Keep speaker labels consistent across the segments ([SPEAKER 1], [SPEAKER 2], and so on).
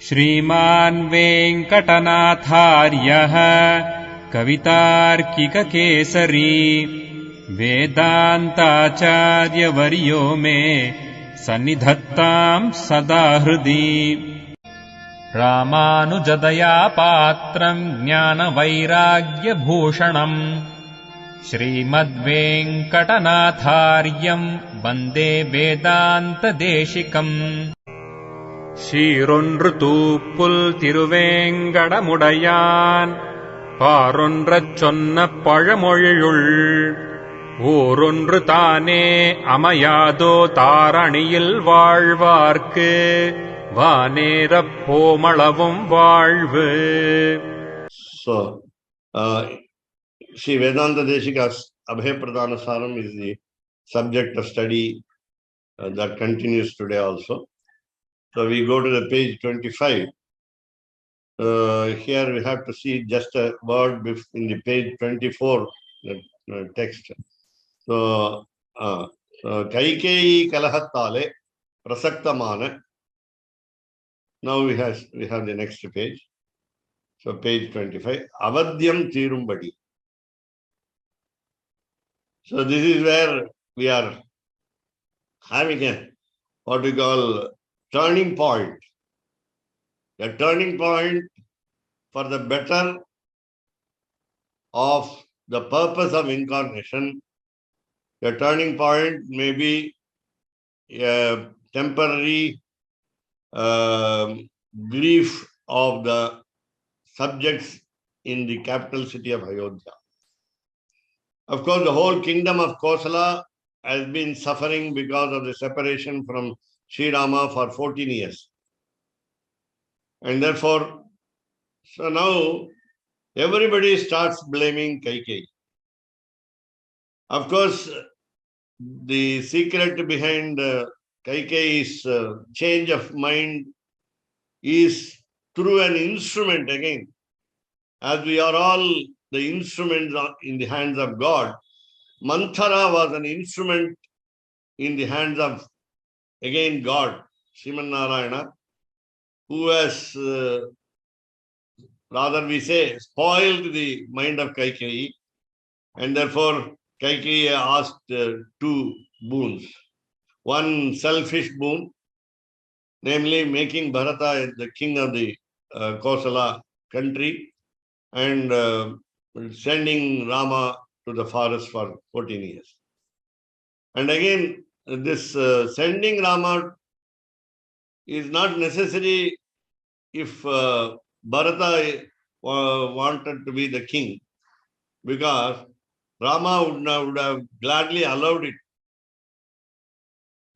[SPEAKER 1] श्रीमान् वेङ्कटनाथार्यः कवितार्किककेसरी वेदान्ताचार्यवर्यो मे सन्निधत्ताम् सदा हृदि। रामानुजदया पात्रम् ज्ञानवैराग्यभूषणम् श्रीमद्वेङ्कटनाथार्यम् वन्दे वेदान्तदेशिकम्। ஷீரொன்று தூப்புல் திருவேங்கடமுடையான் பாரொன்றச் சொன்ன பழமொழியுள் ஊரொன்று தானே அமையாதோ தாரணியில் வாழ்வார்க்கு வானேரப் போமளவும் வாழ்வு.
[SPEAKER 2] So, Sri Vedanta Deshika's Abhaya Pradana Saram is the subject of study that continues today also. So we go to the page 25. Here we have to see just a word in the page 24 text. So, Kaikeyi Kalahattale Prasaktamana. Now we have the next page. So page 25. Avadyam Thirumbadi. So this is where we are having what we call turning point. A turning point for the better of the purpose of incarnation. A turning point may be a temporary grief of the subjects in the capital city of Ayodhya. Of course, the whole kingdom of Kosala has been suffering because of the separation from Sri Rama for 14 years. And therefore, so now everybody starts blaming Kaikeyi. Of course, the secret behind Kaikeyi's change of mind is through an instrument again. As we are all the instruments in the hands of God, Manthara was an instrument in the hands of again God, Sriman Narayana, who has, rather we say, spoiled the mind of Kaikeyi, and therefore Kaikeyi asked two boons. One selfish boon, namely making Bharata the king of the Kosala country and sending Rama to the forest for 14 years. And again, this sending Rama is not necessary if Bharata wanted to be the king, because Rama would have gladly allowed it.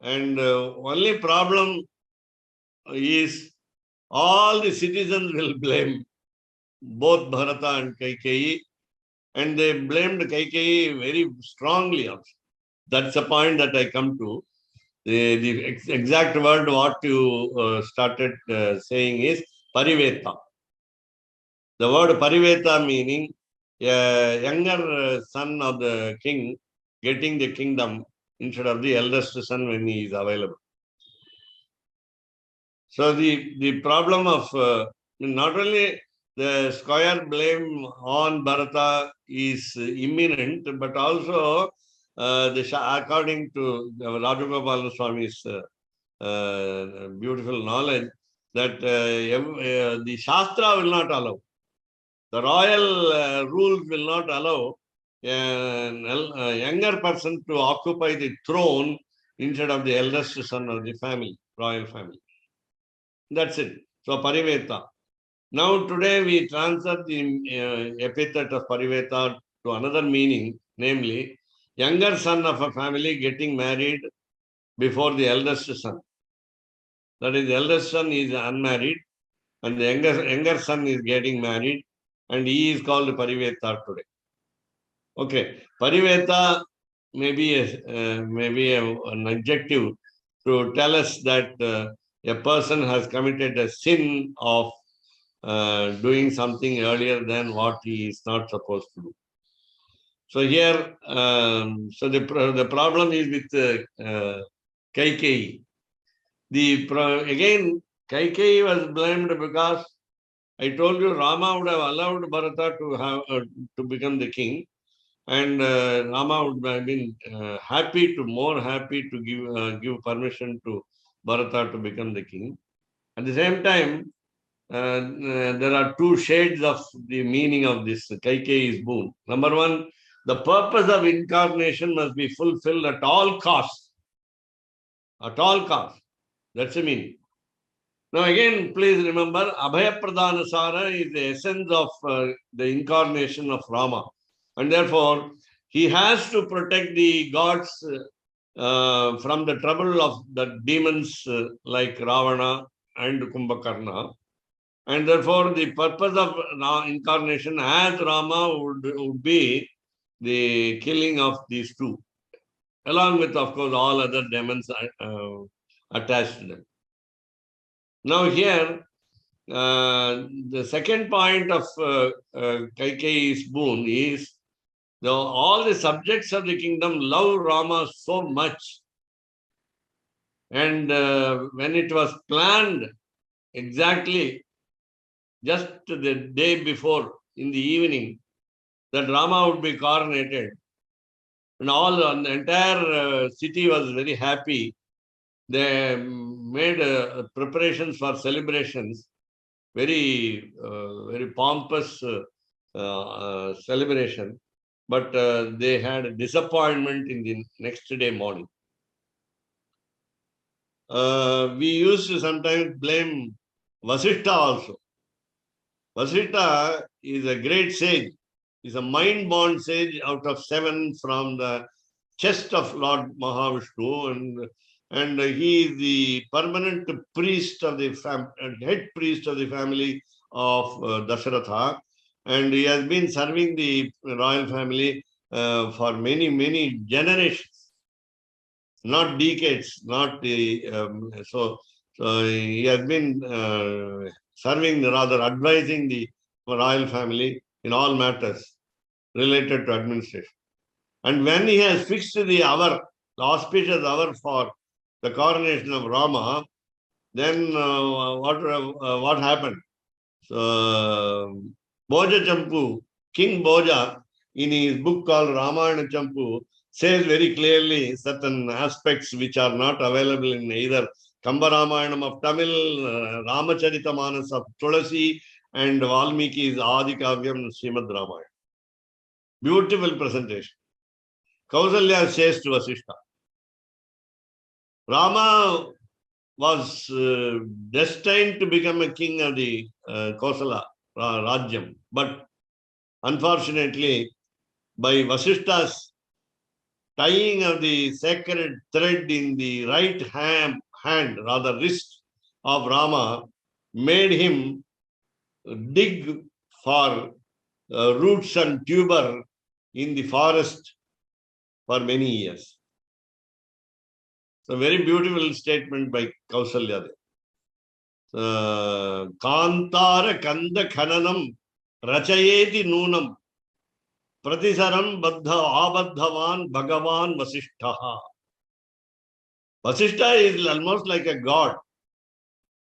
[SPEAKER 2] And only problem is all the citizens will blame both Bharata and Kaikeyi, and they blamed Kaikeyi very strongly also. That's the point that I come to. The exact word what you started saying is pariveta. The word pariveta meaning a younger son of the king getting the kingdom instead of the eldest son when he is available. So the problem of not only the square blame on Bharata is imminent, but also according to Rajagopal Swami's beautiful knowledge, that the Shastra will not allow, the royal rules will not allow a younger person to occupy the throne instead of the eldest son of the family, royal family. That's it. So Pariveta. Now today we transfer the epithet of Pariveta to another meaning, namely younger son of a family getting married before the eldest son. That is, the eldest son is unmarried and the younger son is getting married, and he is called Pariveta today. Okay, Pariveta may be an adjective to tell us that a person has committed a sin of doing something earlier than what he is not supposed to do. So here, the problem is with Kaikeyi. Again, Kaikeyi was blamed because I told you Rama would have allowed Bharata to have to become the king, and Rama would have been more happy to give permission to Bharata to become the king. At the same time, there are two shades of the meaning of this Kaikeyi's boon. Number one, the purpose of incarnation must be fulfilled at all costs. At all costs. That's the meaning. Now again, please remember, Abhaya Pradana Sara is the essence of the incarnation of Rama. And therefore, he has to protect the gods from the trouble of the demons like Ravana and Kumbhakarna. And therefore, the purpose of incarnation as Rama would be the killing of these two, along with, of course, all other demons attached to them. Now here, the second point of Kaikeyi's boon is all the subjects of the kingdom love Rama so much. And when it was planned exactly just the day before in the evening that Rama would be coronated, and the entire city was very happy. They made preparations for celebrations, very pompous celebration, but they had a disappointment in the next day morning. We used to sometimes blame Vasishtha also. Vasishtha is a great sage. He's a mind-born sage out of 7 from the chest of Lord Mahavishnu, and he is the permanent priest of the head priest of the family of Dasharatha, and he has been serving the royal family for many generations, not decades, not so he has been advising the royal family in all matters related to administration. And when he has fixed the auspicious hour for the coronation of Rama, then what happened? So, Bhoja Champu, King Bhoja, in his book called Ramayana Champu, says very clearly certain aspects which are not available in either Kamba Ramayanam of Tamil, Ramacharita of Tulasi, and Valmiki's Adi Kavyam Srimad Ramayana. Beautiful presentation. Kausalya says to Vasishtha, Rama was destined to become a king of the Kosala Rajyam, but unfortunately, by Vasishtha's tying of the sacred thread in the right wrist of Rama, made him dig for roots and tuber in the forest for many years. It's a very beautiful statement by Kausalya. Kantara Kanda Khananam Rachayeti Nunam Pratisaram Baddha Abadhavan Bhagavan Vasishtha. Vasishtha is almost like a god.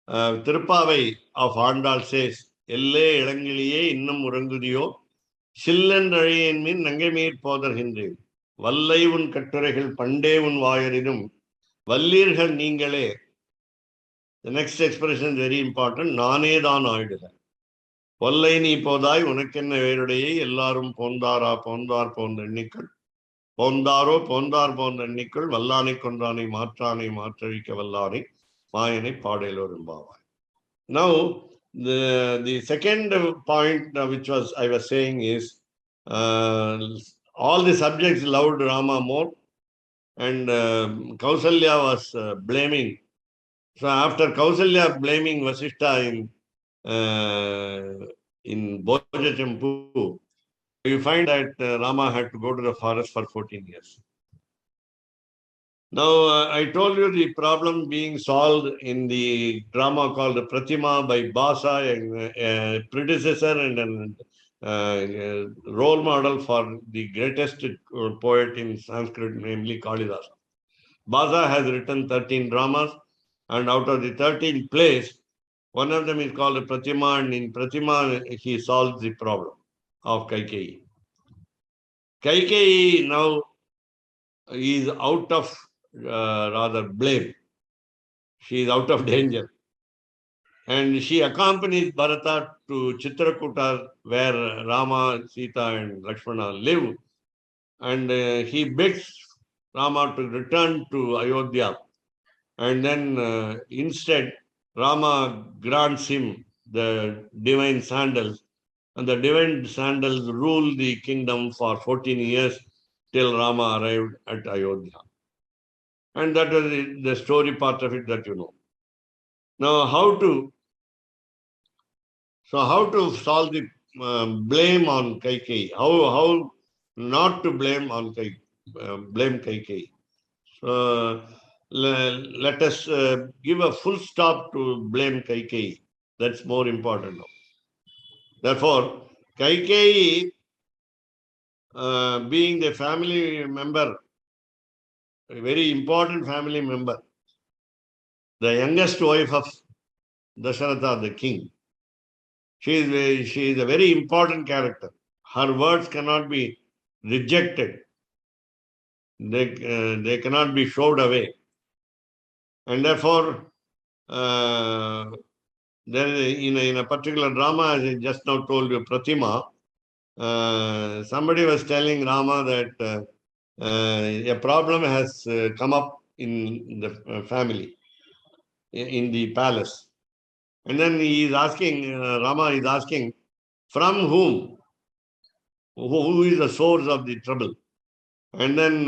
[SPEAKER 2] Tirupavai of Andal says, Elle Elangiliye Innam Urangudiyo, Sillandariyan mean Nangamir Pother Hindri, Vallayun Katuregal Pandevun Vayarinum, Vallirhan Ningale. The next expression is very important. Nane dan oidula. Vallai ni podai unakenna verudaye ellarum pondara pondar pondannikul. Pondaro pondar pondannikul vallani kondrani maatrani maatralika vallani mayane paadailorum bhavai. Now, the second point which I was saying is all the subjects loved Rama more, and Kausalya was blaming. So after Kausalya blaming Vasishtha in Bhoja Champu, you find that Rama had to go to the forest for 14 years. Now, I told you the problem being solved in the drama called Pratima by Basa, a predecessor and a role model for the greatest poet in Sanskrit, namely Kalidasa. Basa has written 13 dramas. And out of the 13 plays, one of them is called Pratima, and in Pratima, he solves the problem of Kaikeyi. Kaikeyi now is out of rather blame. She is out of danger. And she accompanies Bharata to Chitrakuta, where Rama, Sita, and Lakshmana live. And he begs Rama to return to Ayodhya. And then instead, Rama grants him the divine sandals. And the divine sandals rule the kingdom for 14 years till Rama arrived at Ayodhya. And that is the story part of it that you know. Now, how to solve the blame on Kaikeyi? How not to blame on blame Kaikeyi? So let us give a full stop to blame Kaikeyi. That's more important now. Therefore, Kaikeyi, being the family member, a very important family member, the youngest wife of Dasharatha, the king, she is a very important character. Her words cannot be rejected. They cannot be shoved away. And therefore, there in a particular drama, as I just now told you, Pratima, somebody was telling Rama that a problem has come up in the family, in the palace. And then he is asking, Rama is asking, from whom? Who is the source of the trouble? And then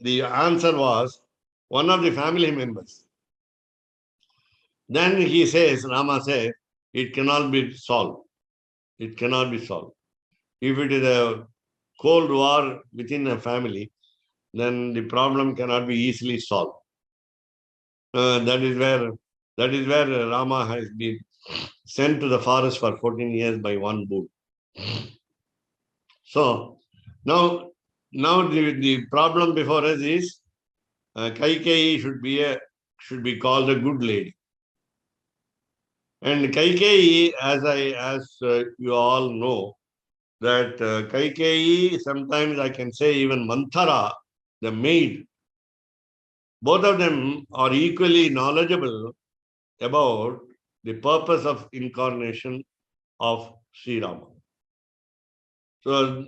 [SPEAKER 2] the answer was one of the family members. Then he says, Rama says, it cannot be solved. It cannot be solved. If it is a cold war within a family, then the problem cannot be easily solved. That is where Rama has been sent to the forest for 14 years by one bull. So now the problem before us is Kaikeyi should be called a good lady. And Kaikeyi, as you all know, that Kaikeyi, sometimes I can say even Manthara, the maid, both of them are equally knowledgeable about the purpose of incarnation of Sri Rama. So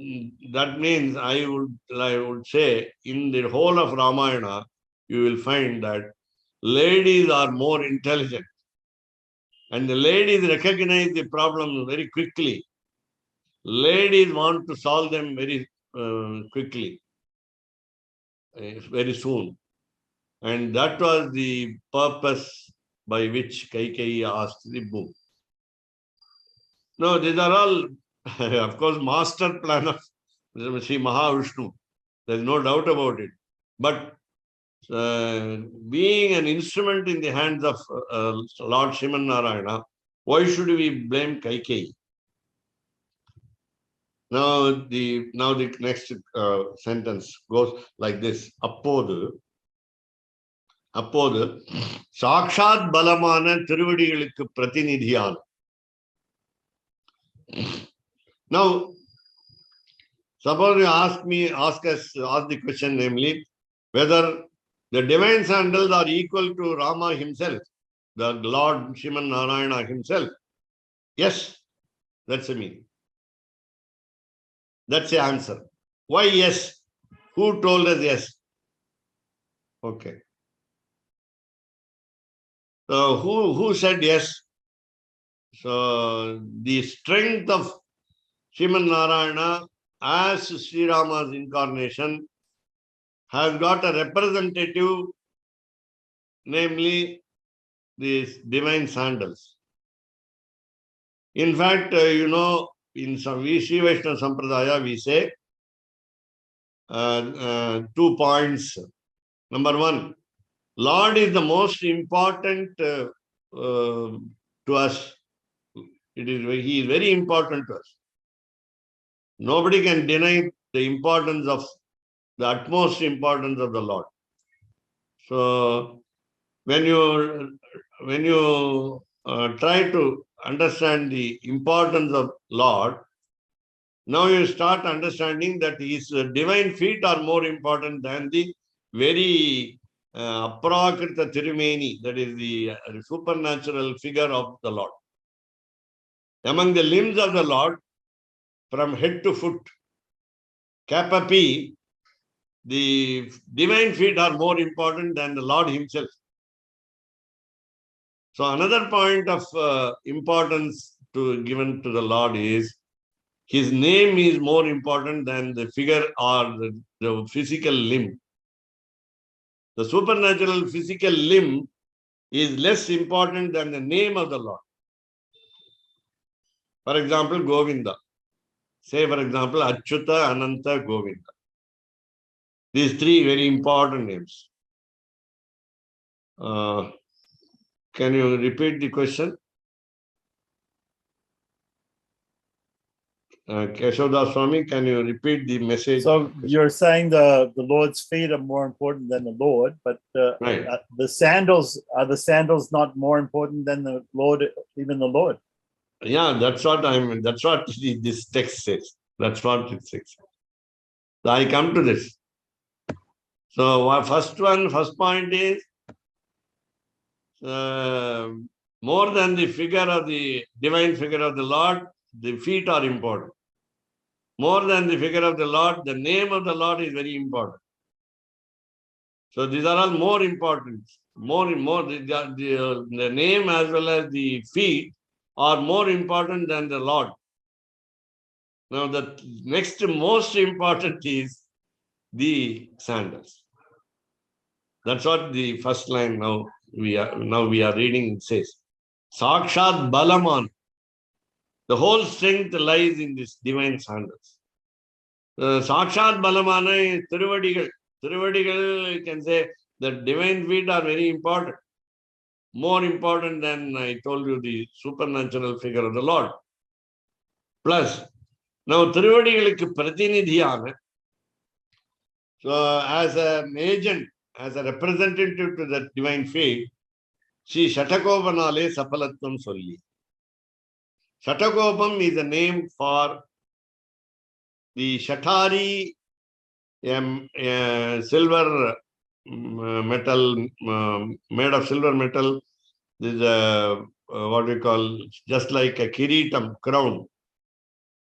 [SPEAKER 2] that means I would say in the whole of Ramayana, you will find that ladies are more intelligent. And the ladies recognize the problem very quickly. Ladies want to solve them very quickly, very soon. And that was the purpose by which Kaikeyi asked the book. No, these are all, of course, master plan of Sri Mahavishnu. There's no doubt about it. But being an instrument in the hands of Lord Shiman Narayana, why should we blame Kaikeyi? Now the next sentence goes like this. Appodu Sakshat Balamana Tiruvadigalukku Pratinidhiyana. Now, suppose you ask the question, namely, whether the divine sandals are equal to Rama himself, the Lord Shiman Narayana himself. Yes, that's the meaning. That's the answer. Why yes? Who told us yes? Okay. So who said yes? So the strength of Shiman Narayana as Sri Rama's incarnation has got a representative, namely these divine sandals. In fact, in some Sri Vaishnava Sampradaya, we say 2 points. Number one, Lord is the most important to us. He is very important to us. Nobody can deny the utmost importance of the Lord. So when you try to understand the importance of Lord, now you start understanding that his divine feet are more important than the very aprakrita tirumeni, that is the supernatural figure of the Lord. Among the limbs of the Lord, from head to foot, Kapapi, the divine feet are more important than the Lord himself. So another point of importance given to the Lord is his name is more important than the figure or the physical limb. The supernatural physical limb is less important than the name of the Lord. For example, Govinda. Say, for example, Achyuta, Ananta, Govinda. These three very important names. Can you repeat the question? Keshavdas Swami, can you repeat the message?
[SPEAKER 3] So you're saying the Lord's feet are more important than the Lord, but
[SPEAKER 2] Right.
[SPEAKER 3] the sandals, are the sandals not more important than the Lord, even the Lord?
[SPEAKER 2] Yeah, that's what this text says. That's what it says. So I come to this. So first point is more than the figure of the divine figure of the Lord, the feet are important. More than the figure of the Lord, the name of the Lord is very important. So these are all more important. The name as well as the feet are more important than the Lord. Now the next most important is the sandals. That's what the first line now we are reading. It says, Sakshat Balaman. The whole strength lies in this divine sandals. Sakshat Balamana is Tiruvadigal. Tiruvadigal, you can say the divine feet are very important. More important than I told you the supernatural figure of the Lord. Plus, now Tiruvadigalukku Pratinidhiyana. So as an agent, as a representative to the divine faith, Sri Shatakovanale Sapalatvam Solli. Shatakopam is a name for the Shatari silver metal, made of silver metal. This is what we call just like a kiritam, crown,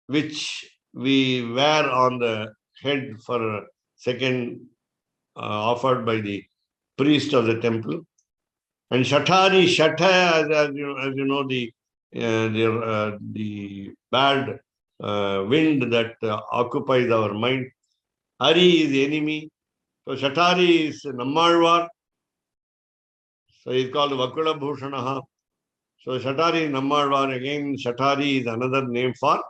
[SPEAKER 2] which we wear on the head for second offered by the priest of the temple. And Shatari, Shata, as you know, the bad wind that occupies our mind. Hari is the enemy. So Shatari is Nammalvar. So he is called Vakula Bhushanaha. So Shatari is Nammalvar. Again, Shatari is another name for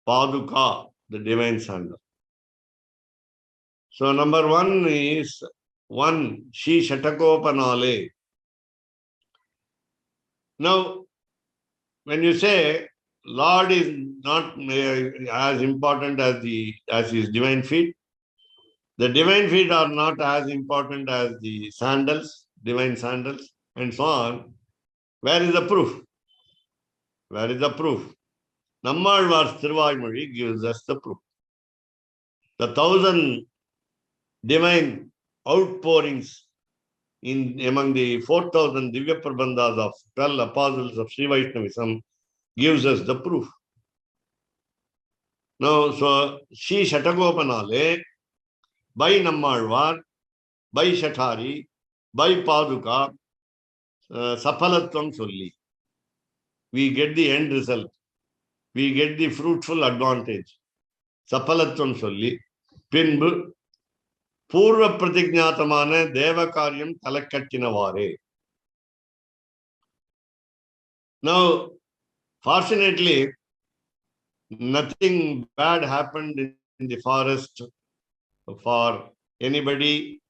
[SPEAKER 2] Paduka, the divine sandal. So number one is Shi Shatakopanale. Now, when you say Lord is not as important as his divine feet, the divine feet are not as important as the sandals, divine sandals, and so on. Where is the proof? Where is the proof? Nammalvar's Thiruvaimozhi gives us the proof. The 1,000 divine outpourings among the 4,000 Divya Prabandhas of 12 apostles of Sri Vaishnavism gives us the proof. Now, so Sri Shatagopanale, by Nammalvar, by Shatari, by Paduka, Sapalatvam Solli. We get the end result. We get the fruitful advantage. Sapalatvam Solli. Pinbu, Purva Pratignatamana Devakaryam Talakattinavare. Now, fortunately, nothing bad happened in the forest for anybody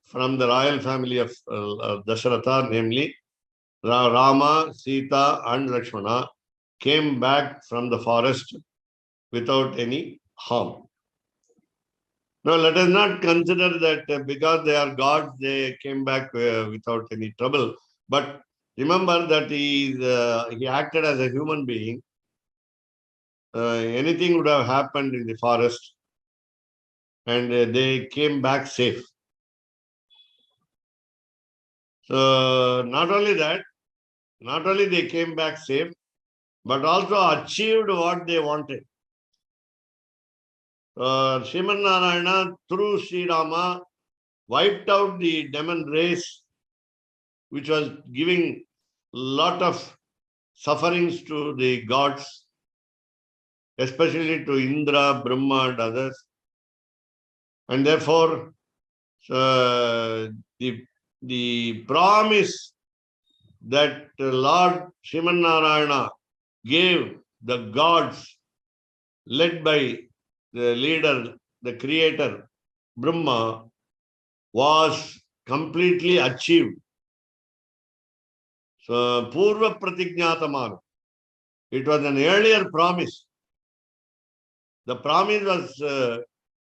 [SPEAKER 2] from the royal family of Dasharatha, namely Rama, Sita, and Lakshmana came back from the forest without any harm. No, let us not consider that because they are gods, they came back without any trouble. But remember that he acted as a human being. Anything would have happened in the forest, and they came back safe. So not only that, not only they came back safe, but also achieved what they wanted. Sriman Narayana, through Sri Rama, wiped out the demon race, which was giving lot of sufferings to the gods, especially to Indra, Brahma, and others. And therefore, the promise that Lord Sriman Narayana gave the gods, led by the leader, the creator, Brahma, was completely achieved. So, Purva Pratignyataman. It was an earlier promise. The promise was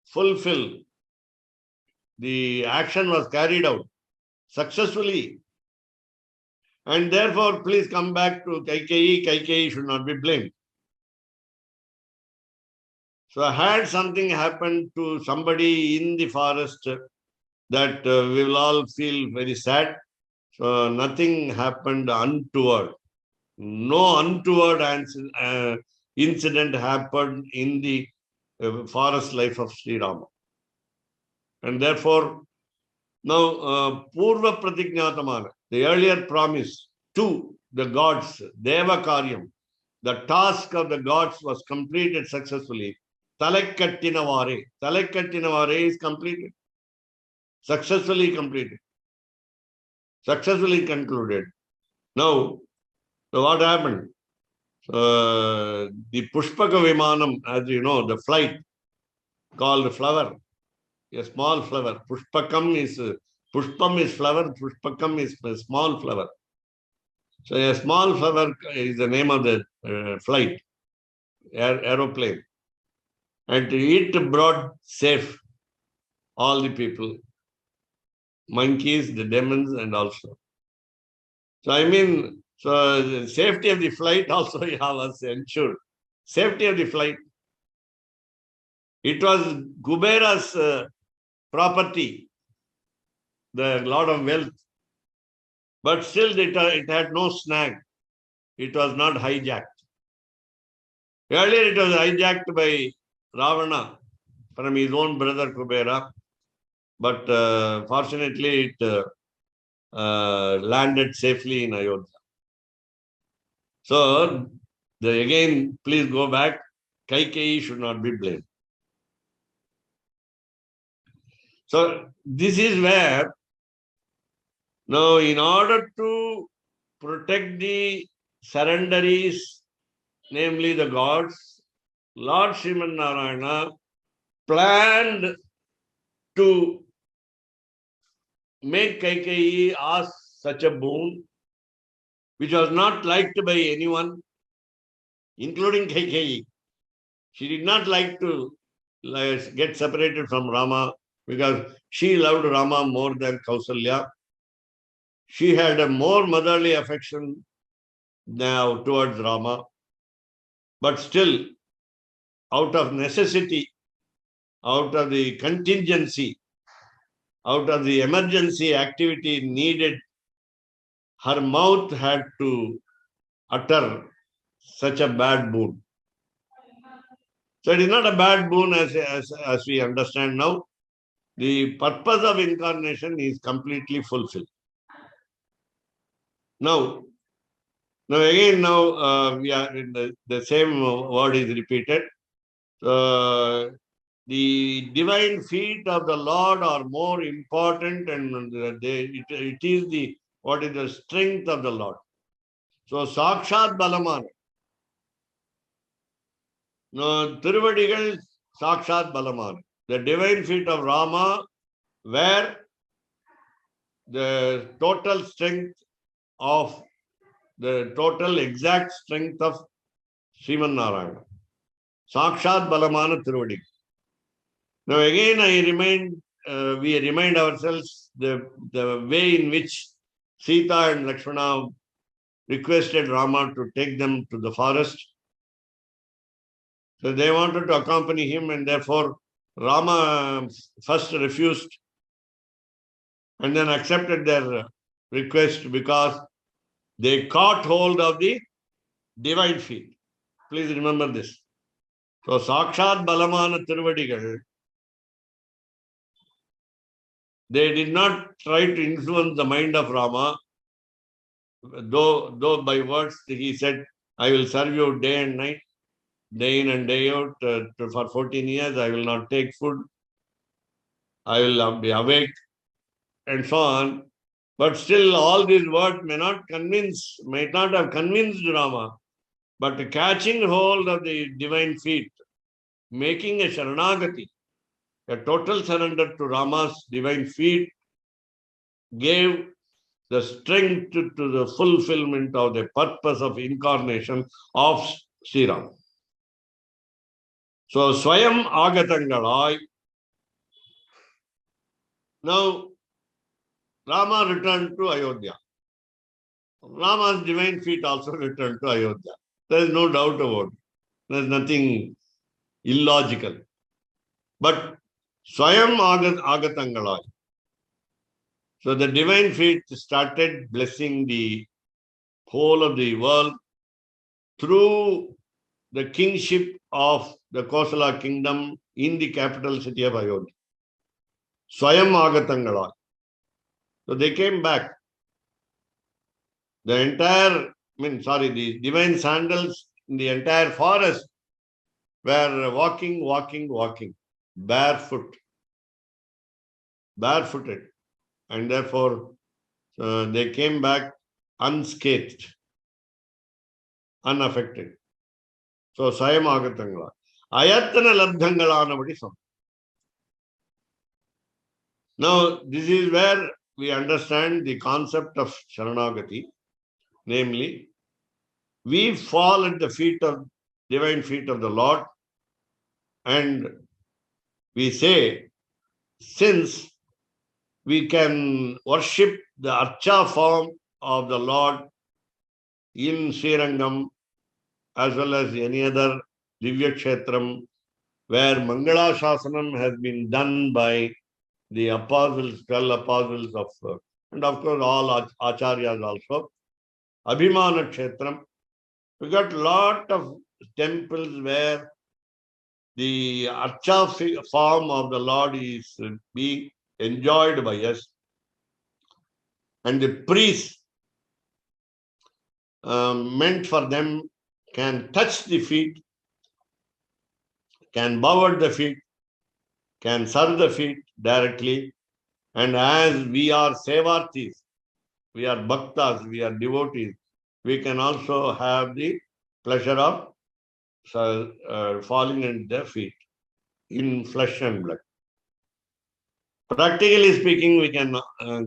[SPEAKER 2] fulfilled. The action was carried out successfully. And therefore, please come back to Kaikeyi. Kaikeyi should not be blamed. So, had something happened to somebody in the forest, that we will all feel very sad. So, nothing happened untoward. No untoward incident happened in the forest life of Sri Rama. And therefore, now Purva Pratignatamana, the earlier promise to the gods, Deva Karyam, the task of the gods was completed successfully. Talakkattinavare. Talakkattinavare is completed. Successfully completed. Successfully concluded. Now, so what happened? The Pushpaka Vimanam, as you know, the flight called flower, a small flower. Pushpam is flower, Pushpakam is a small flower. So a small flower is the name of the flight, aeroplane. And it brought safe all the people, monkeys, the demons, and also. So I mean, so the safety of the flight also was ensured. Safety of the flight. It was Kubera's property, the lot of wealth. But still it had no snag. It was not hijacked. Earlier it was hijacked by Ravana from his own brother Kubera. But fortunately it landed safely in Ayodhya. So, again, please go back. Kaikeyi should not be blamed. So, this is where, now, in order to protect the surrenderies, namely the gods, Lord Sriman Narayana planned to make Kaikeyi ask such a boon, which was not liked by anyone, including Kaikeyi. She did not like to get separated from Rama because she loved Rama more than Kausalya. She had a more motherly affection now towards Rama. But still, out of necessity, out of the contingency, out of the emergency activity needed, her mouth had to utter such a bad boon. So it is not a bad boon as we understand now. The purpose of incarnation is completely fulfilled. Now again, we are in the same word is repeated. The divine feet of the Lord are more important, and it is what is the strength of the Lord. So Sakshat Balaman. Tiruvadigal Sakshat Balaman. The divine feet of Rama were the total strength of the total exact strength of Sriman Narayana. Sakshat Balamana Tiruvadi. Now again, we remind ourselves the way in which Sita and Lakshmana requested Rama to take them to the forest. So they wanted to accompany him, and therefore Rama first refused and then accepted their request because they caught hold of the divine feet. Please remember this. So Sakshat Balamana Tiruvadigal, they did not try to influence the mind of Rama, though by words he said, I will serve you day and night, day in and day out. For 14 years, I will not take food. I will be awake, and so on. But still, all these words might not have convinced Rama. But catching hold of the divine feet, making a Sharanagati, a total surrender to Rama's divine feet, gave the strength to the fulfillment of the purpose of incarnation of Sri Ram. So, Swayam Agatangalai. Now, Rama returned to Ayodhya. Rama's divine feet also returned to Ayodhya. There is no doubt about it. There is nothing illogical. But Swayam Agatangalai. So the divine feet started blessing the whole of the world through the kingship of the Kosala kingdom in the capital city of Ayodhya. Swayam Agatangalai. So they came back. The divine sandals in the entire forest were walking, barefooted. And therefore, they came back unscathed, unaffected. So, Swayam Agatangala. Ayatana Labdhangala nobody saw. Now, this is where we understand the concept of Sharanagati. Namely, we fall at the divine feet of the Lord, and we say, since we can worship the Archa form of the Lord in Srirangam as well as any other Divya Kshetram where Mangala Shasanam has been done by the apostles, 12 apostles and of course all Acharyas also. Abhimana Kshetram. We got a lot of temples where the Archa form of the Lord is being enjoyed by us. And the priests meant for them can touch the feet, can bow at the feet, can serve the feet directly. And as we are Sevartis, we are Bhaktas, we are devotees, we can also have the pleasure of falling at their feet in flesh and blood. Practically speaking, we can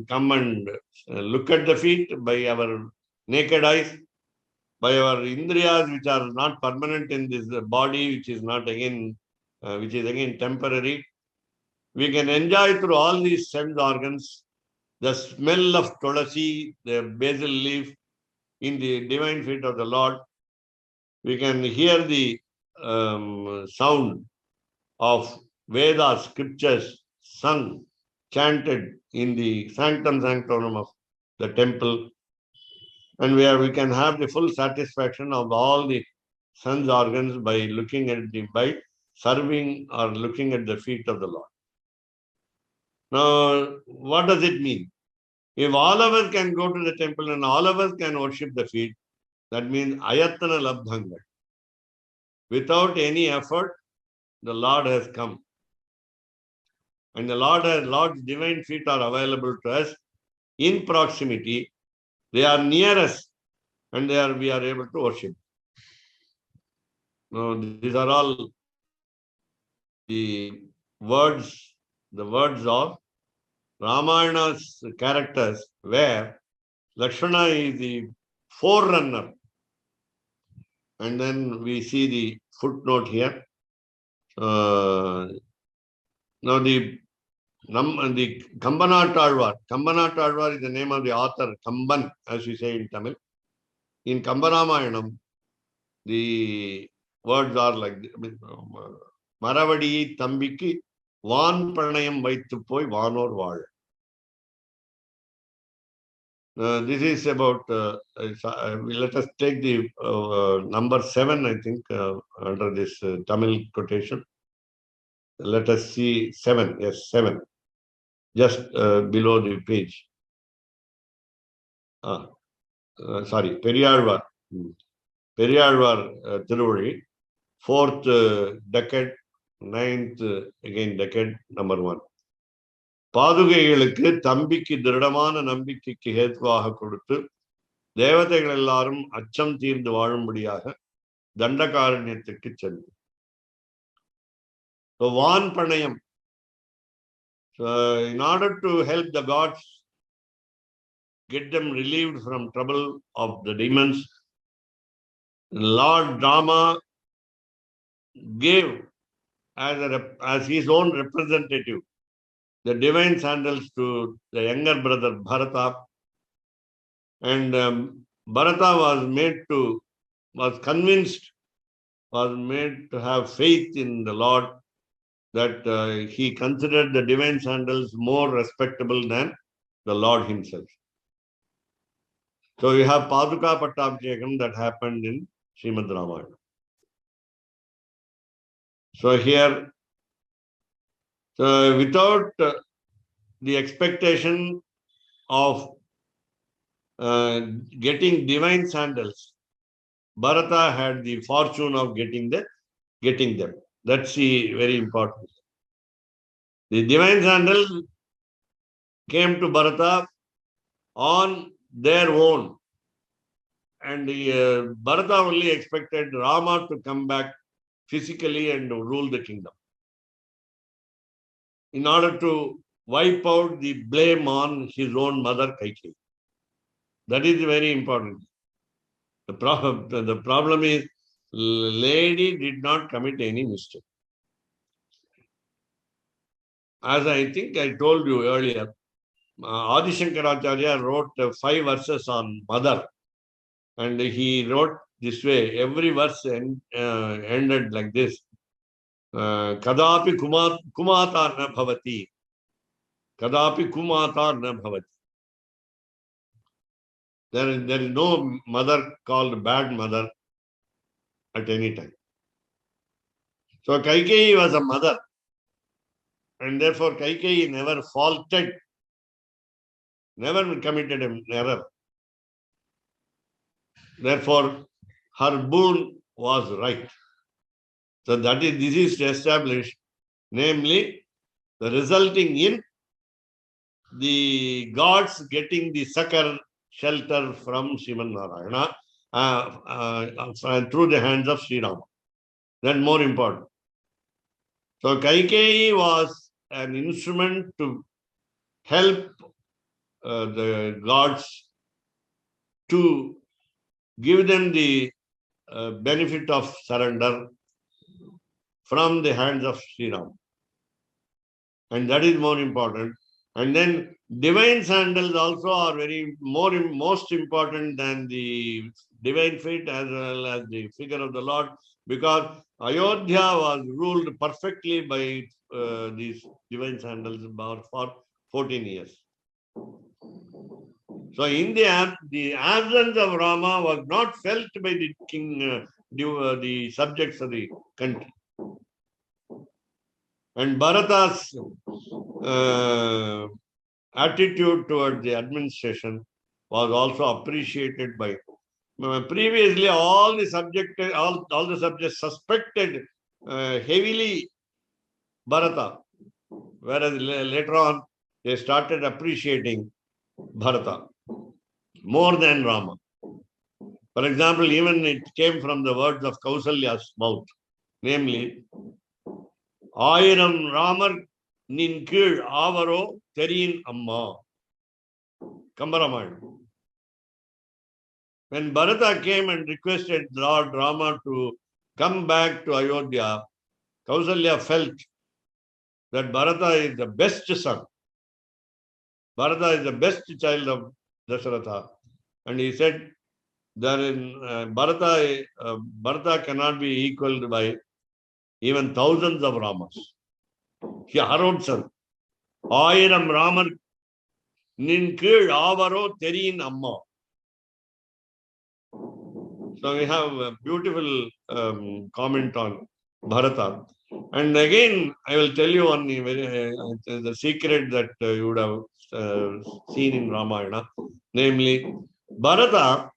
[SPEAKER 2] come and look at the feet by our naked eyes, by our indriyas, which are not permanent in this body, which is again temporary. We can enjoy through all these sense organs the smell of tulasi, the basil leaf in the divine feet of the Lord. We can hear the sound of Vedas, scriptures sung, chanted in the sanctum sanctorum of the temple. And we can have the full satisfaction of all the sense organs by serving or looking at the feet of the Lord. Now, what does it mean? If all of us can go to the temple and all of us can worship the feet, that means Ayatana Labdhanga. Without any effort, the Lord has come. And the Lord's divine feet are available to us in proximity. They are near us, and we are able to worship. Now, these are all the words of Ramayana's characters, where Lakshmana is the forerunner. And then we see the footnote here. Now the Kambanattalvar. Kambanattalvar is the name of the author, Kamban, as we say in Tamil. In Kambaramayanam, the words are like Maravadi Tambiki Van Pranayam Vaitu Poi Vanor Val. This is about, let us take the number 7, I think, under this Tamil quotation. Let us see 7, yes, 7, just below the page. Sorry, Periyalvar. Periyalvar Tiruvazhi, 4th decade, 9th again decade, number 1. பாதுகைகளுக்கு தம்பிக்கு திருடமான நம்பிக்கைக்கு ஹேத்துவாக கொடுத்து தேவதைகள் எல்லாரும் அச்சம் தீர்ந்து வாழும்படியாக தண்டகாரண்யத்துக்கு சென்று. So Van Pranayam. So in order to help the gods get them relieved from trouble of the demons, Lord Rama gave as his own representative the divine sandals to the younger brother Bharata, and Bharata was made to have faith in the Lord, that he considered the divine sandals more respectable than the Lord himself. So you have Paduka Pattabhishekam that happened in Srimad Ramayana. So here, without the expectation of getting divine sandals, Bharata had the fortune of getting them. That's very important. The divine sandals came to Bharata on their own, and Bharata only expected Rama to come back physically and rule the kingdom, in order to wipe out the blame on his own mother Kaikeyi. That is very important. The problem is, lady did not commit any mistake. As I think I told you earlier, Adi Shankaracharya wrote 5 verses on mother, and he wrote this way. Every verse ended like this: Kadapi kumata na bhavati. Kadapi kumata na bhavati. There is no mother called bad mother at any time. So Kaikeyi was a mother, and therefore Kaikeyi never faulted, never committed an error. Therefore, her boon was right. So this is established, namely the resulting in the gods getting the succor, shelter from Sriman Narayana through the hands of Sri Rama. That's more important. So Kaikeyi was an instrument to help the gods to give them the benefit of surrender from the hands of Sri Rama. And that is more important. And then divine sandals also are most important than the divine feet as well as the figure of the Lord, because Ayodhya was ruled perfectly by these divine sandals for 14 years. So in the absence of Rama was not felt by the king, the subjects of the country. And Bharata's attitude towards the administration was also appreciated by. Previously, all the subjects suspected heavily Bharata, whereas later on they started appreciating Bharata more than Rama. For example, even it came from the words of Kausalya's mouth, namely, Ayiram Ramar nin kizh avaro therin amma. Kambaramayana. When Bharata came and requested Lord Rama to come back to Ayodhya, Kausalya felt that Bharata is the best son. Bharata is the best child of Dasharatha. And he said, Bharata cannot be equaled by even thousands of Ramas. He own son. Ayiram Ramar nin kizh avaro therin amma. So we have a beautiful comment on Bharata. And again, I will tell you one the secret that you would have seen in Ramayana. Namely, Bharata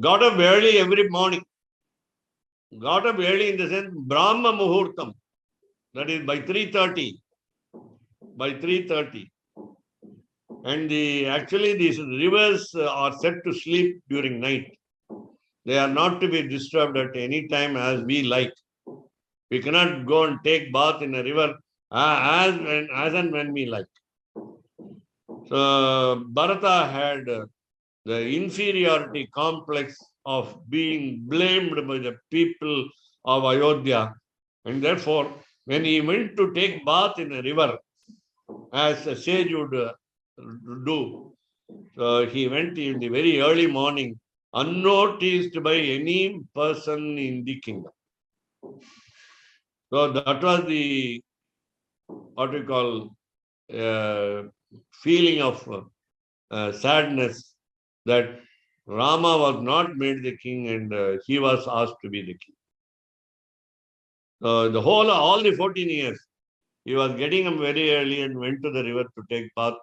[SPEAKER 2] got up early every morning. Got up early in the sense Brahma Muhurtam. That is by 3:30. By 3:30. And actually these rivers are set to sleep during night. They are not to be disturbed at any time as we like. We cannot go and take bath in a river as and when we like. So Bharata had the inferiority complex of being blamed by the people of Ayodhya. And therefore, when he went to take bath in a river, as a sage would do, he went in the very early morning, unnoticed by any person in the kingdom. So that was the, what we call, feeling of sadness that Rama was not made the king and he was asked to be the king. So all the 14 years, he was getting up very early and went to the river to take bath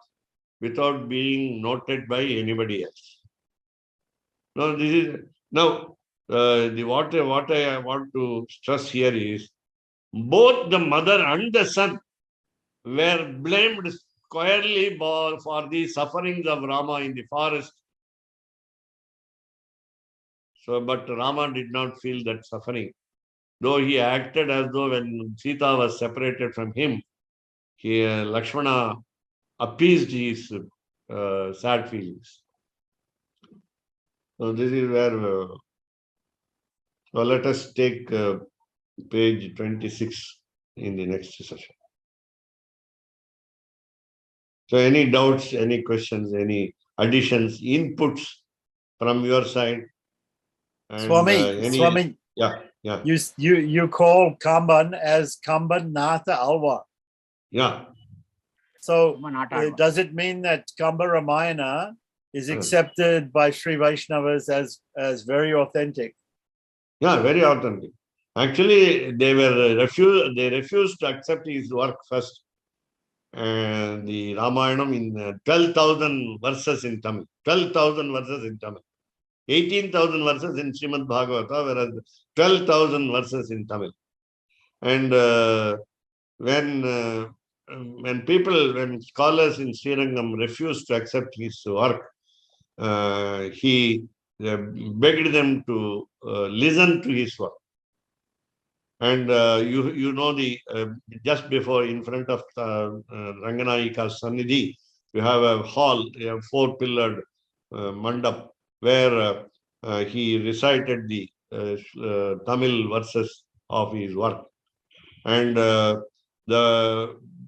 [SPEAKER 2] without being noted by anybody else. Now, what I want to stress here is both the mother and the son were blamed squarely for the sufferings of Rama in the forest. So, but Rama did not feel that suffering. Though he acted as though when Sita was separated from him, Lakshmana appeased his sad feelings. So this is where, so let us take page 26 in the next session. So any doubts, any questions, any additions, inputs from your side? And,
[SPEAKER 3] Swami,
[SPEAKER 2] yeah.
[SPEAKER 3] You call Kamban as Kamban Natha Alva.
[SPEAKER 2] Yeah.
[SPEAKER 3] So does it mean that Kamba Ramayana is accepted by Sri Vaishnavas as very authentic?
[SPEAKER 2] Yeah, very authentic. Actually, they refused to accept his work first. And the Ramayanam in 12,000 verses in Tamil. 12,000 verses in Tamil. 18,000 verses in Srimad Bhagavata, whereas 12,000 verses in Tamil. And when scholars in Srirangam refused to accept his work, he begged them to listen to his work. And you know just before, in front of Ranganayika's Sannidhi, you have a hall, you have 4-pillared mandap, where he recited the Tamil verses of his work. And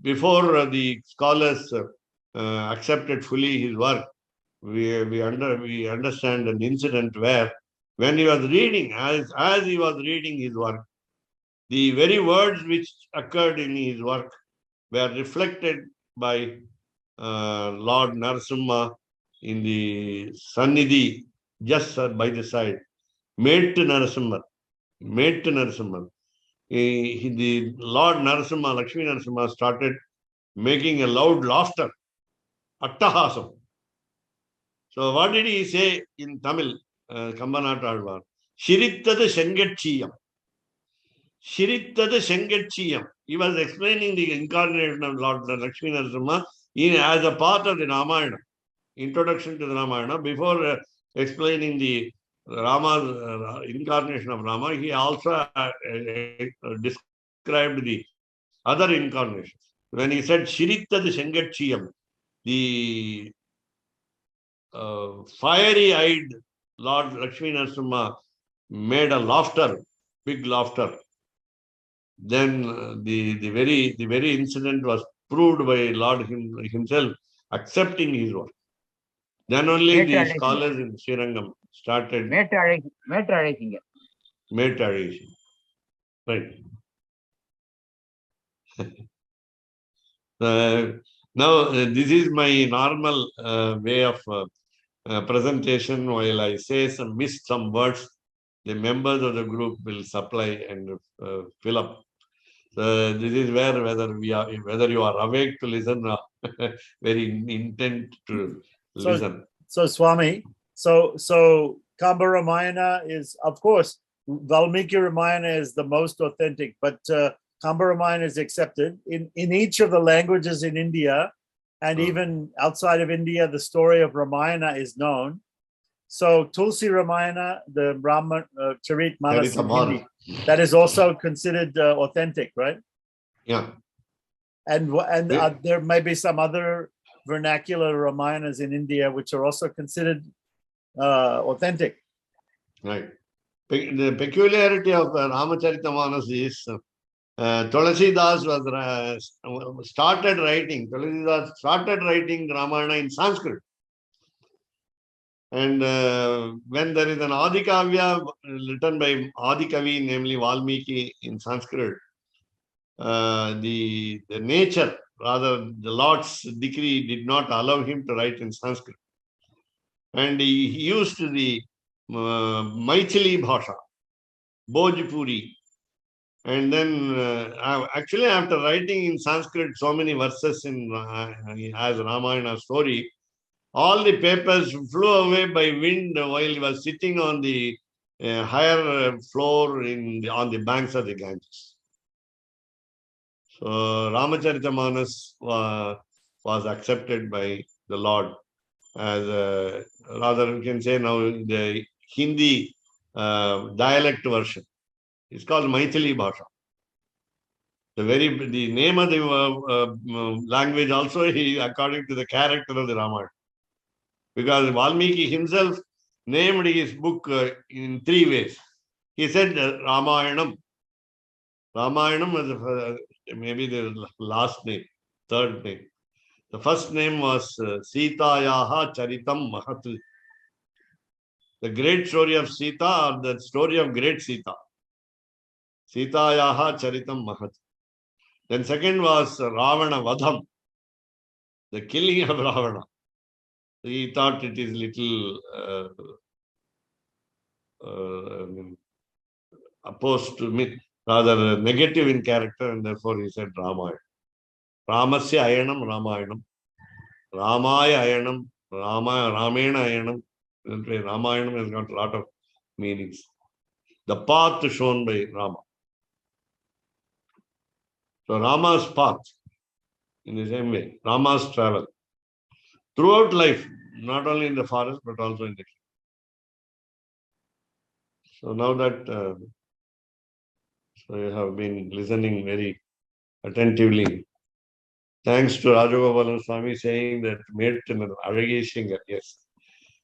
[SPEAKER 2] before the scholars accepted fully his work, we understand an incident where when he was reading, as he was reading his work, the very words which occurred in his work were reflected by Lord Narasimha in the Sannidhi just by the side. Made to Narasimha. The Lord Narasimha, Lakshmi Narasimha, started making a loud laughter. Attahasam. So what did he say in Tamil? Kambanata Alvar. Shirittadu Shengetchiyam. Shirittadu Shengetchiyam. He was explaining the incarnation of Lord Lakshmi Narasimha as a part of the Ramayana. Introduction to the Ramayana. Before explaining the Rama's incarnation of Rama, he also described the other incarnations. When he said Shirittadu Shengetchiyam, the fiery-eyed Lord Lakshmi Narasimha made a laughter, big laughter. then the very incident was proved by Lord himself accepting his work. Then only the scholars in Srirangam started made tradition. Right. Now, this is my normal way of presentation. While I say miss some words, the members of the group will supply and fill up. This is where whether you are awake to listen or very intent to listen.
[SPEAKER 3] So Swami, so Kamba Ramayana is, of course, Valmiki Ramayana is the most authentic, but Kamba Ramayana is accepted in each of the languages in India, and even outside of India, the story of Ramayana is known. So Tulsi Ramayana, the Brahman Charit Manas in Hindi, that is also considered authentic, right?
[SPEAKER 2] Yeah.
[SPEAKER 3] And there may be some other vernacular Ramayanas in India which are also considered authentic.
[SPEAKER 2] Right. The peculiarity of Ramacharita is Tulsidas started writing. Tulsidas started writing Ramayana in Sanskrit. And when there is an Adikavya written by Adikavi, namely Valmiki in Sanskrit, the nature, rather the Lord's decree did not allow him to write in Sanskrit. And he used the Maithili Bhasha, Bhojpuri. And then actually after writing in Sanskrit so many verses in as Ramayana story, all the papers flew away by wind while he was sitting on the higher floor on the banks of the Ganges. So Ramacharita was accepted by the Lord as rather you can say now the Hindi dialect version. It's called Maithili Bhasha. The name of the language also according to the character of the Ramayana. Because Valmiki himself named his book in 3 ways. He said Ramayanam. Ramayanam was maybe the last name, third name. The first name was Sitayaha Charitam Mahat. The great story of Sita or the story of great Sita. Sitayaha Charitam Mahat. Then second was Ravana Vadham, the killing of Ravana. He thought it is little opposed to me, rather negative in character, and therefore he said Ramayana. Ramasya Ayanam Ramayanam. Ramaya Ayanam, Ramena Ayanam. Ramayana has got a lot of meanings. The path shown by Rama. So Rama's path, in the same way, Rama's travel. Throughout life, not only in the forest, but also in the city. So now that so you have been listening very attentively. Thanks to Rajagopalan Swami saying that made Avageshinga. Yes.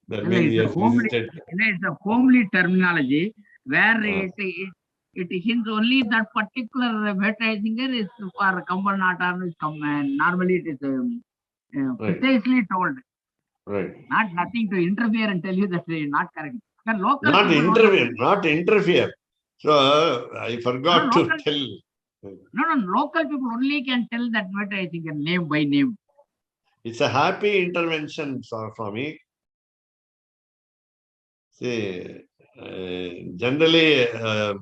[SPEAKER 2] That means he has visited.
[SPEAKER 4] It's a homely terminology where it hints only that particular advertising is for Kambalnata is normally it is precisely told.
[SPEAKER 2] Right.
[SPEAKER 4] Nothing to interfere and tell you that it is not correct.
[SPEAKER 2] Not interfere. So I forgot to tell.
[SPEAKER 4] No, local people only can tell that advertising name by name.
[SPEAKER 2] It's a happy intervention for me. See, generally, a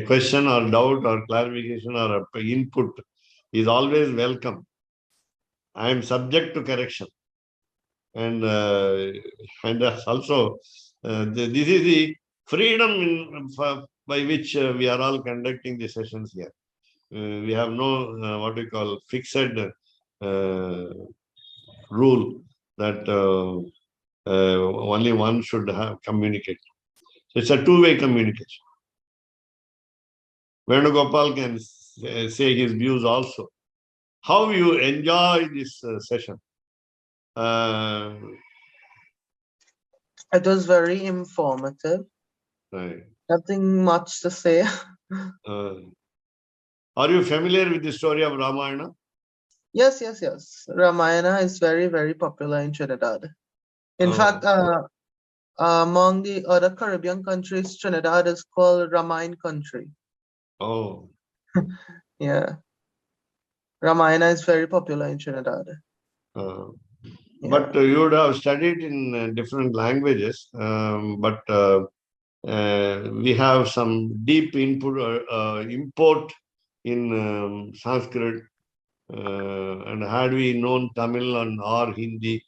[SPEAKER 2] question or doubt or clarification or input is always welcome. I am subject to correction, and also this is the freedom by which we are all conducting the sessions here. We have no what we call fixed rule that only one should have communicate. So it's a two-way communication. Venugopal can say his views also. How you enjoy this session?
[SPEAKER 5] It was very informative.
[SPEAKER 2] Right.
[SPEAKER 5] Nothing much to say.
[SPEAKER 2] Are you familiar with the story of Ramayana?
[SPEAKER 5] Yes. Ramayana is very, very popular in Trinidad. In fact, among the other Caribbean countries, Trinidad is called Ramayana country.
[SPEAKER 2] Oh.
[SPEAKER 5] Yeah. Ramayana is very popular in Trinidad.
[SPEAKER 2] But you would have studied in different languages, but we have some deep import in Sanskrit. And had we known Tamil or Hindi,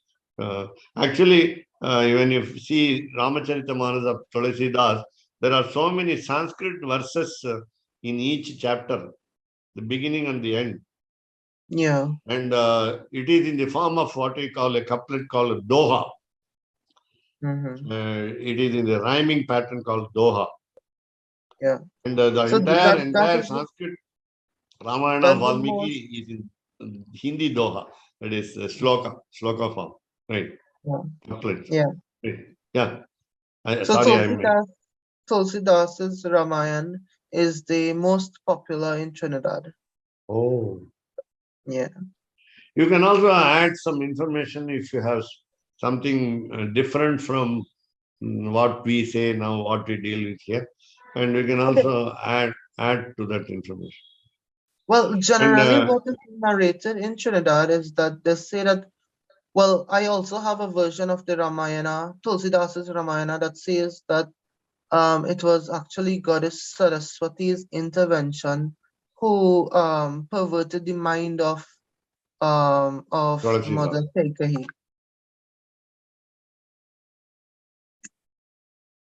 [SPEAKER 2] actually, when you see Ramacharitamanus of Tulsidas, there are so many Sanskrit verses in each chapter, the beginning and the end.
[SPEAKER 5] Yeah.
[SPEAKER 2] And it is in the form of what we call a couplet called Doha. It is in the rhyming pattern called Doha.
[SPEAKER 5] Yeah.
[SPEAKER 2] And the
[SPEAKER 5] So
[SPEAKER 2] entire Sanskrit Ramayana
[SPEAKER 5] that's the
[SPEAKER 2] Valmiki is in Hindi Doha. That is sloka form. Right.
[SPEAKER 5] Yeah.
[SPEAKER 2] Couplet.
[SPEAKER 5] Yeah.
[SPEAKER 2] Right. Yeah.
[SPEAKER 5] So
[SPEAKER 2] Sorry,
[SPEAKER 5] Tulsidas's Ramayana is the most popular in Trinidad.
[SPEAKER 2] Oh.
[SPEAKER 5] Yeah.
[SPEAKER 2] You can also add some information if you have something different from what we say now, what we deal with here. And we can also add to that information.
[SPEAKER 5] Well, generally what is narrated in Trinidad is that they say that, well, I also have a version of the Ramayana, Tulsidas's Ramayana, that says that it was actually Goddess Saraswati's intervention who perverted the mind of Mother Kaikeyi.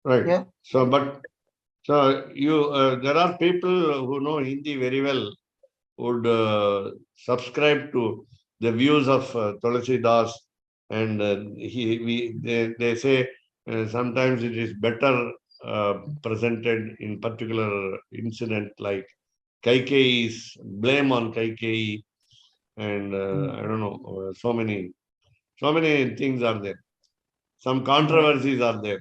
[SPEAKER 2] Right.
[SPEAKER 5] Yeah.
[SPEAKER 2] So you there are people who know Hindi very well would subscribe to the views of Tulsidas, and they say sometimes it is better presented in particular incident like Kaikeyi's blame on Kaikeyi, and I don't know, so many things are there. Some controversies are there.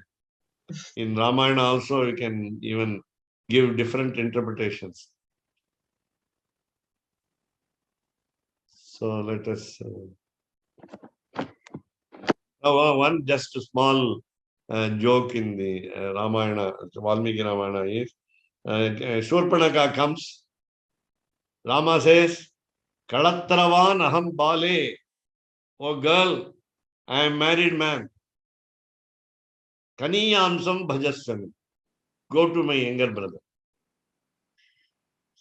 [SPEAKER 2] In Ramayana also you can even give different interpretations. So let us one just a small joke in the Ramayana, Valmiki Ramayana is Shurpanaka comes. Rama says, Kalatravan aham bale. Oh girl, I am married man. Kaniyamsam bhajasami. Go to my younger brother.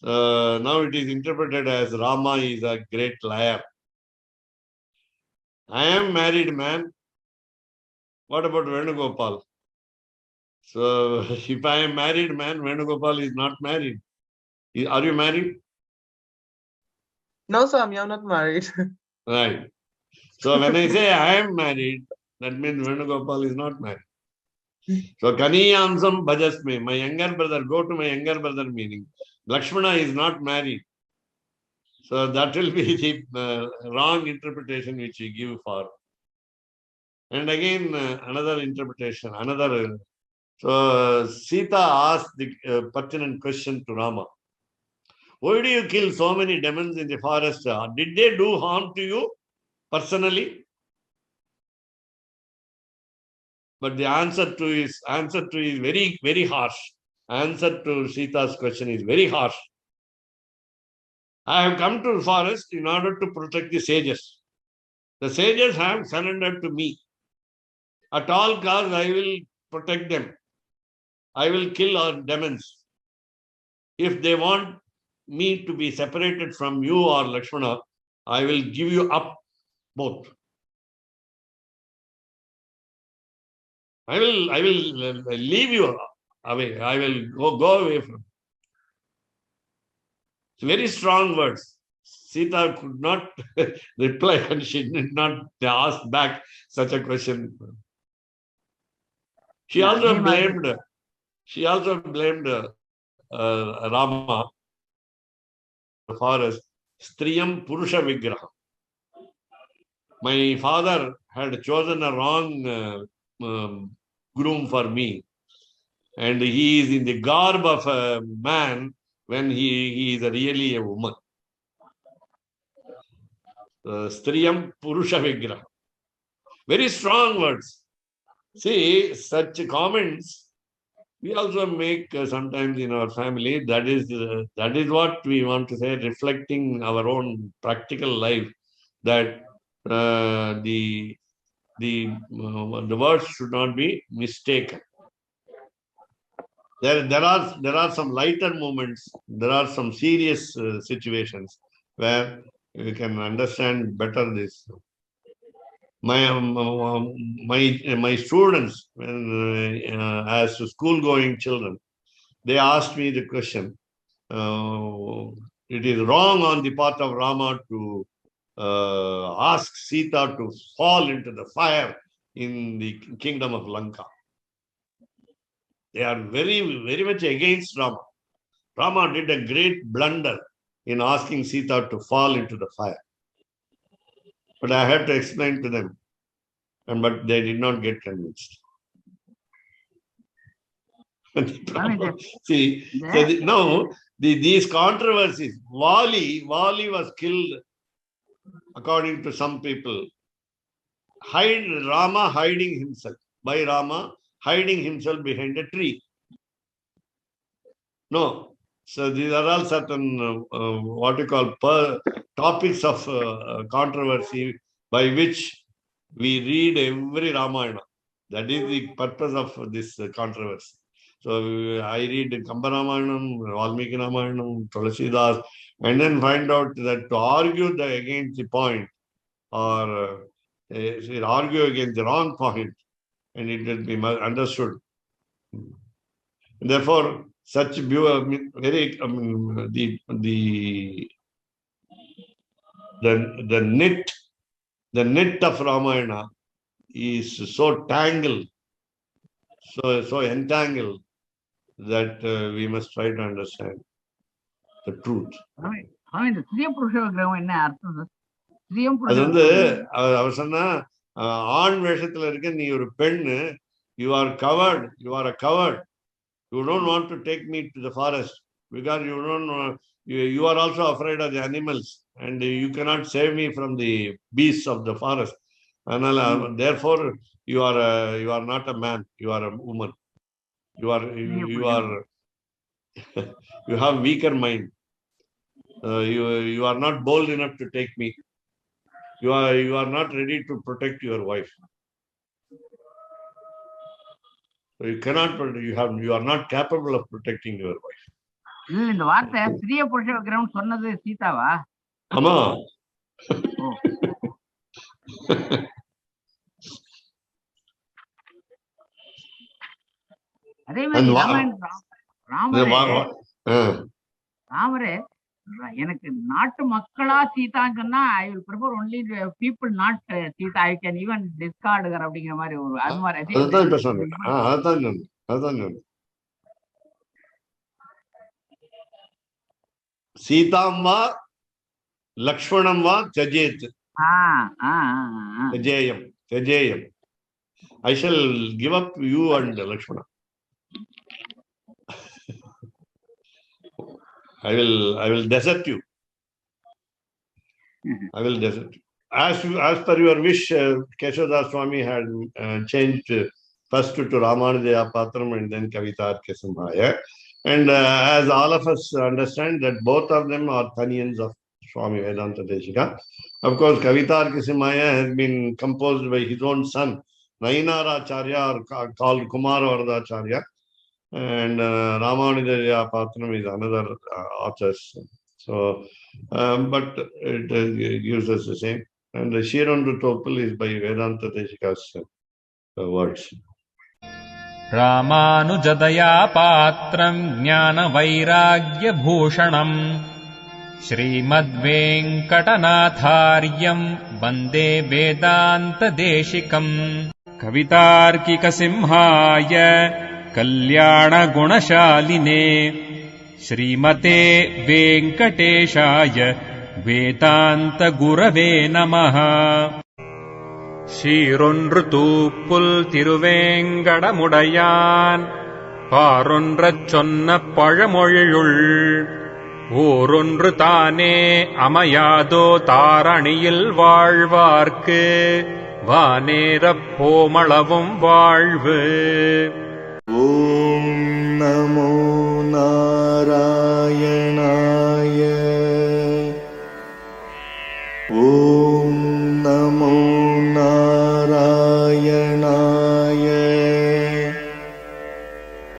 [SPEAKER 2] Now it is interpreted as Rama is a great liar. I am married man. What about Venugopal? So if I am married man, Venugopal is not married. Are you married?
[SPEAKER 5] No, Swami, I'm not married.
[SPEAKER 2] Right. So when I say I am married, that means Venugopal is not married. So Kaniyamsam bhajasme, my younger brother, go to my younger brother meaning. Lakshmana is not married. So that will be the wrong interpretation which we give for. And again, another interpretation, so Sita asked the pertinent question to Rama. Why do you kill so many demons in the forest? Did they do harm to you personally? But the answer to is very, very harsh. Answer to Sita's question is very harsh. I have come to the forest in order to protect the sages. The sages have surrendered to me. At all costs, I will protect them. I will kill our demons. If they want me to be separated from you or Lakshmana, I will give you up both. I will leave you away. I will go away from. It's very strong words. Sita could not reply, and she did not ask back such a question. She also blamed Rama for a Striyam Purusha Vigraha. My father had chosen a wrong groom for me. and he is in the garb of a man when he is really a woman. Striyam Purusha Vigraha. Very strong words. See, such comments we also make sometimes in our family. That is what we want to say, reflecting our own practical life, that the words should not be mistaken. There are some lighter moments. There are some serious situations where we can understand better this. My students, as school-going children, they asked me the question. It is wrong on the part of Rama to ask Sita to fall into the fire in the kingdom of Lanka. They are very, very much against Rama. Rama did a great blunder in asking Sita to fall into the fire. But I had to explain to them, but they did not get convinced. See, so these controversies, Wali was killed, according to some people, Rama hiding himself behind a tree. No. So these are all certain, what you call, topics of controversy by which we read every Ramayana. That is the purpose of this controversy. So I read Kamba Ramayanam, Valmiki Ramayanam, Tulsidas, and then find out that to argue against the point, or argue against the wrong point, and it will be understood. Therefore, such very the net of Ramayana is so tangled, so entangled, that we must try to understand the truth. அது வந்து அவர் சொன்னா, ஆண் வேஷத்துல இருக்க நீ ஒரு பெண்ணு, you are a coward. You don't want to take me to the forest because you are also afraid of the animals, and you cannot save me from the beasts of the forest. And therefore, you are not a man. You are a woman. You have weaker mind. You are not bold enough to take me. You are not ready to protect your wife. So you cannot. You are not capable of protecting your wife.
[SPEAKER 4] இந்த வார்த்தை ஸ்திரிய புருஷ விக்கிரகம் சொன்னது சீதாவா?
[SPEAKER 2] ஆமா.
[SPEAKER 4] அதே மாதிரி ராமரே எனக்கு நாட்டு மக்களா சீதான்னு சொன்னா I will prefer only people not Sita, I can even discard her அப்படிங்கிற மாதிரி ஒரு அது மாதிரி.
[SPEAKER 2] சீதாம் வா லக்ஷ்மணம் வா தஜேத். Tejeyam. I shall give up you and Lakshmana. I will desert you. I will desert you. As per your wish, Keshav Swami had changed first to Ramanujaya Patram and then Kavitarke Samhaya. And as all of us understand that both of them are Tanyans of Swami Vedanta Deshika. Of course, Kavitarke Samhaya has been composed by his own son, Nainaracharya, or called Kumaravardacharya. And Ramanujaya Patram is another author. So, but it gives us the same. And the Shirandu Topal is by Vedanta Deshika's words.
[SPEAKER 1] Ramanujadaya Patram Jnana Vairagya Bhushanam Srimad Venkatanatharyam Vande Vedanta Deshikam Kavitarkika Simhaya Kalyana Gunashaline Srimate Venkateshaya Vedanta Gurave Namaha. சீரொன்று Thoopul Thiruvengadamudaiyan பாரொன்றச் சொன்ன பழமொழியுள் ஓரொன்று தானே அமையாதோ தாரணியில் வாழ்வார்க்கு வானேரப் போமளவும் வாழ்வு.
[SPEAKER 6] ஓம் நமோ நாராயணாய. ஓம்